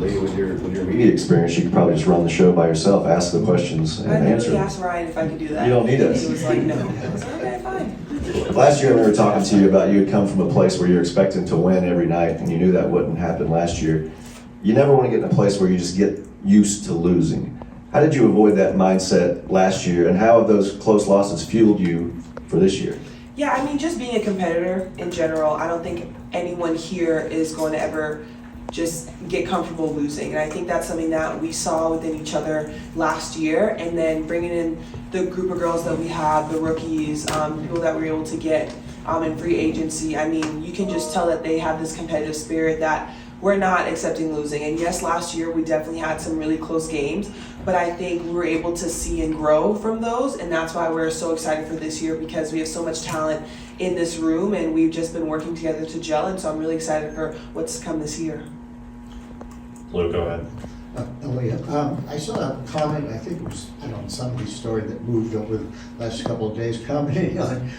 Lee, with your media experience, you could probably just run the show by yourself, ask the questions, and answer I them. asked Ryan if I could do that. You don't need us. He was like, no. I was like, okay, fine. Last year, we were talking to you about you had come from a place where you're expecting to win every night, and you knew that wouldn't happen last year. You never want to get in a place where you just get used to losing. How did you avoid that mindset last year, and how have those close losses fueled you for this year? Yeah, I mean, just being a competitor in general, I don't think anyone here is going to ever just get comfortable losing. And I think that's something that we saw within each other last year. And then bringing in the group of girls that we have, the rookies, people that we were able to get in free agency. I mean, you can just tell that they have this competitive spirit that we're not accepting losing. And yes, last year we definitely had some really close games, but I think we were able to see and grow from those. And that's why we're so excited for this year, because we have so much talent in this room and we've just been working together to gel. And so I'm really excited for what's to come this year. Lou, go ahead. Aliyah, I saw a comment, I think it was, I don't know, somebody's story that moved over the last couple of days, commenting on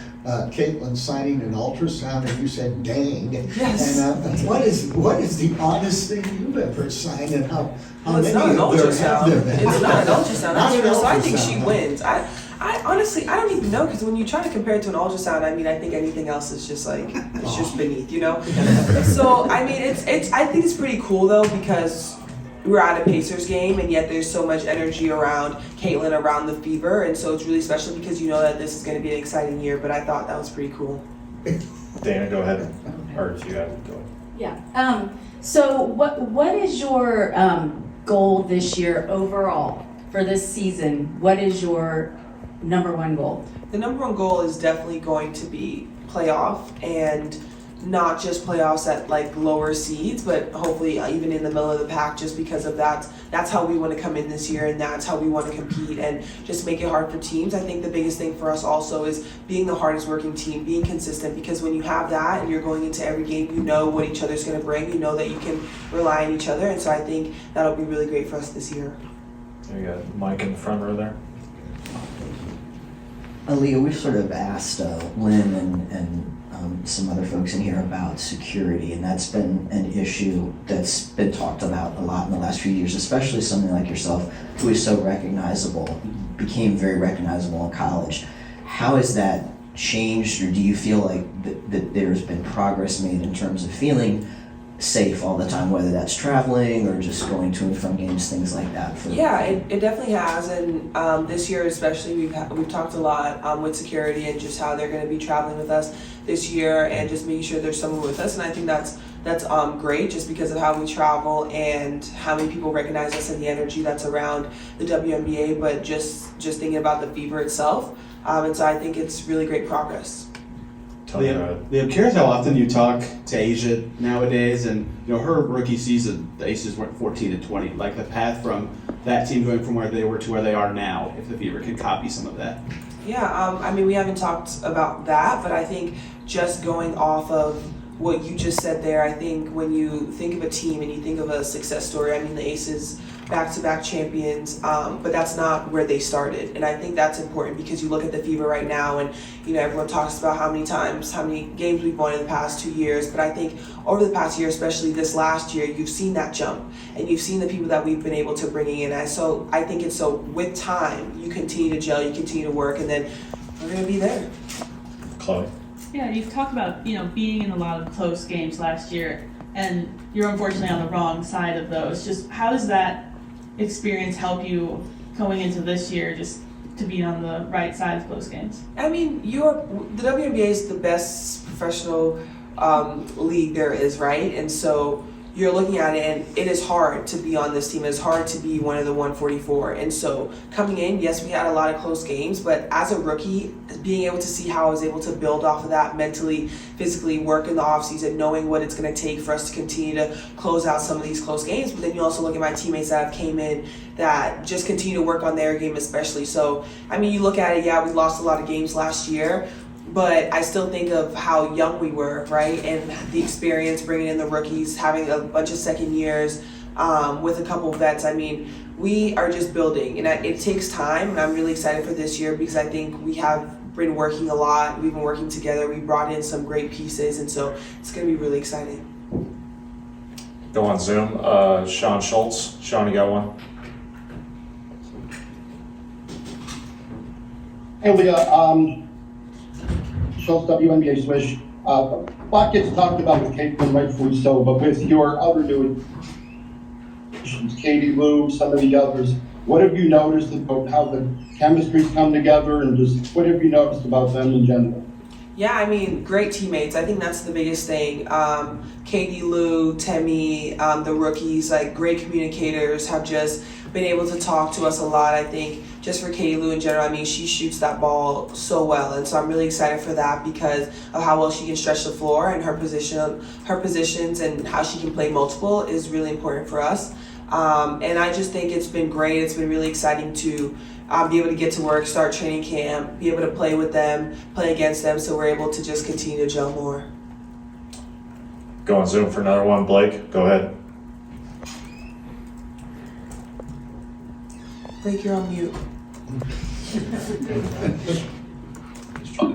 Caitlin signing an ultrasound, and you said, dang. Yes. And what is the oddest thing you've ever signed, and how Well, it's many not an of there have ultrasound. there been? It's not an ultrasound. Not an So I think she ultrasound. wins. I honestly, I don't even know, because when you try to compare it to an ultrasound, I mean, I think anything else is just like, it's just beneath, you know? So, I mean, I think it's pretty cool though, because we're at a Pacers game, and yet there's so much energy around Caitlin, around the fever, and so it's really special because you know that this is going to be an exciting year, but I thought that was pretty cool. Dana, go ahead. Or if you have, go ahead. Yeah. So what is your goal this year overall for this season? What is your number one goal? The number one goal is definitely going to be playoff, and not just playoffs at like lower seeds, but hopefully even in the middle of the pack, just because of that's how we want to come in this year, and that's how we want to compete and just make it hard for teams. I think the biggest thing for us also is being the hardest working team, being consistent, because when you have that and you're going into every game, you know what each other's going to bring, you know that you can rely on each other, and so I think that'll be really great for us this year. There you go. Mike in the front row there. Aliyah, we've sort of asked Lynn and some other folks in here about security, and that's been an issue that's been talked about a lot in the last few years, especially someone like yourself who is so recognizable, became very recognizable in college. How has that changed, or do you feel like that there's been progress made in terms of feeling safe all the time, whether that's traveling or just going to and from games, things like that? Yeah, it definitely has, and this year especially, we've talked a lot with security and just how they're going to be traveling with us this year, and just making sure there's someone with us, and I think that's great, just because of how we travel and how many people recognize us and the energy that's around the WNBA, but just thinking about the fever itself, and so I think it's really great progress. Tony, go ahead. I'm curious how often you talk to Asia nowadays, and her rookie season, the Aces went 14-20. Like the path from that team going from where they were to where they are now, if the Fever could copy some of that. Yeah, I mean, we haven't talked about that, but I think just going off of what you just said there, I think when you think of a team and you think of a success story, I mean, the Aces, back-to-back champions, but that's not where they started. And I think that's important, because you look at the Fever right now, and everyone talks about how many games we've won in the past 2 years, but I think over the past year, especially this last year, you've seen that jump, and you've seen the people that we've been able to bring in. And so I think with time, you continue to gel, you continue to work, and then we're going to be there. Chloe. Yeah, you've talked about, being in a lot of close games last year, and you're unfortunately on the wrong side of those. Just how does that experience help you going into this year, just to be on the right side of close games? I mean, the WNBA is the best professional league there is, right? And so you're looking at it, and it is hard to be on this team. It's hard to be one of the 144. And so coming in, yes, we had a lot of close games, but as a rookie, being able to see how I was able to build off of that mentally, physically, work in the offseason, knowing what it's going to take for us to continue to close out some of these close games. But then you also look at my teammates that have came in that just continue to work on their game especially. So, I mean, you look at it, yeah, we lost a lot of games last year, but I still think of how young we were, right? And the experience, bringing in the rookies, having a bunch of second years with a couple vets. I mean, we are just building, and it takes time, and I'm really excited for this year, because I think we have been working a lot. We've been working together. We brought in some great pieces, and so it's going to be really exciting. Go on Zoom. Sean Schultz. Sean, you got one? Hey, Leah, Schultz, WNBA Swish. A lot gets talked about with Caitlin, rightfully so, but with your other new additions, Katie Lou, some of the others, what have you noticed about how the chemistry's come together, and just what have you noticed about them in general? Yeah, I mean, great teammates. I think that's the biggest thing. Katie, Lou, Temi, the rookies, like great communicators, have just been able to talk to us a lot. I think just for Katie Lou in general, I mean, she shoots that ball so well, and so I'm really excited for that because of how well she can stretch the floor, and her positions, and how she can play multiple is really important for us. And I just think it's been great. It's been really exciting to be able to get to work, start training camp, be able to play with them, play against them, so we're able to just continue to gel more. Go on Zoom for another one. Blake, go ahead. Blake, you're on mute.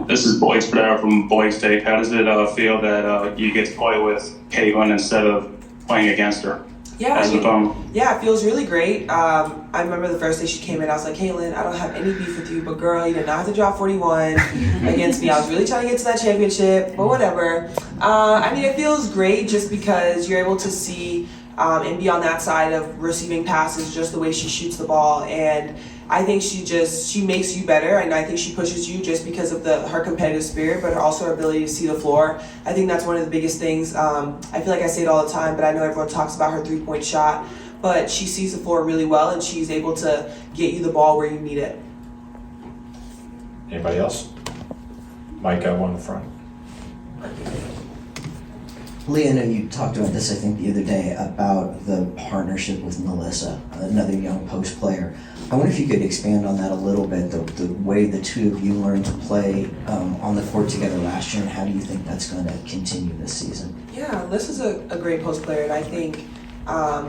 This is Blake Spadaro from Boise State. How does it feel that you get to play with Caitlin instead of playing against her? Yeah, As an opponent? yeah, it feels really great. I remember the first day she came in, I was like, Caitlin, I don't have any beef with you, but girl, you did not have to drop 41 against me. I was really trying to get to that championship, but whatever. I mean, it feels great just because you're able to see and be on that side of receiving passes, just the way she shoots the ball. And I think she makes you better, and I think she pushes you just because of her competitive spirit, but also her ability to see the floor. I think that's one of the biggest things. I feel like I say it all the time, but I know everyone talks about her three-point shot, but she sees the floor really well, and she's able to get you the ball where you need it. Anybody else? Mike got one in the front. Leah, I know you talked about this, I think, the other day about the partnership with Melissa, another young post player. I wonder if you could expand on that a little bit, the way the two of you learned to play on the court together last year, and how do you think that's going to continue this season? Yeah, Liz is a great post player, and I think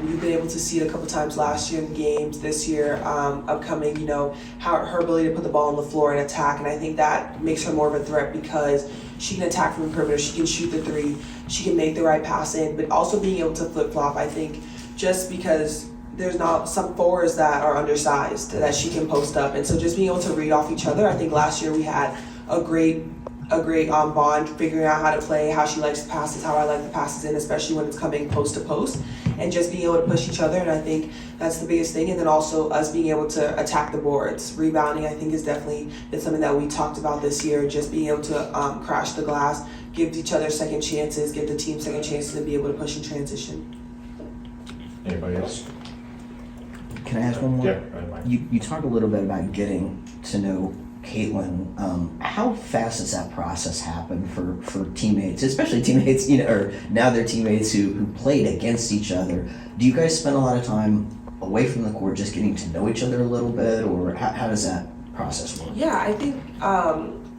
you've been able to see it a couple times last year in games, this year, upcoming, you know, how her ability to put the ball on the floor and attack, and I think that makes her more of a threat because she can attack from the perimeter, she can shoot the three, she can make the right pass in, but also being able to flip-flop, I think, just because there's not some forwards that are undersized that she can post up, and so just being able to read off each other. I think last year we had a great bond, figuring out how to play, how she likes the passes, how I like the passes in, especially when it's coming post to post, and just being able to push each other. And I think that's the biggest thing. And then also us being able to attack the boards. Rebounding, I think, is definitely been something that we talked about this year. Just being able to crash the glass, give each other second chances, give the team second chances, and be able to push in transition. Anybody else? Can I ask one more? Yeah, go ahead, Mike. You talked a little bit about getting to know Caitlin. How fast does that process happen for teammates, especially teammates, you know, or now they're teammates who played against each other? Do you guys spend a lot of time away from the court just getting to know each other a little bit, or how does that process work? Yeah, I think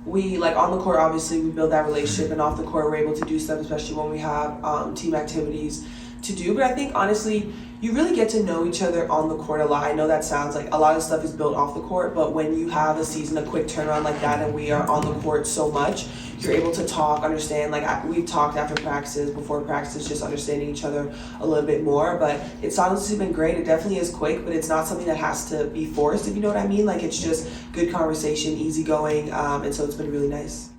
we, like, on the court, obviously we build that relationship, and off the court we're able to do stuff, especially when we have team activities to do. But I think honestly, you really get to know each other on the court a lot. I know that sounds like a lot of stuff is built off the court, but when you have a season, a quick turnaround like that, and we are on the court so much, you're able to talk, understand. Like, we've talked after practices, before practices, just understanding each other a little bit more. But it's honestly been great. It definitely is quick, but it's not something that has to be forced, if you know what I mean. Like, it's just good conversation, easygoing, and so it's been really nice.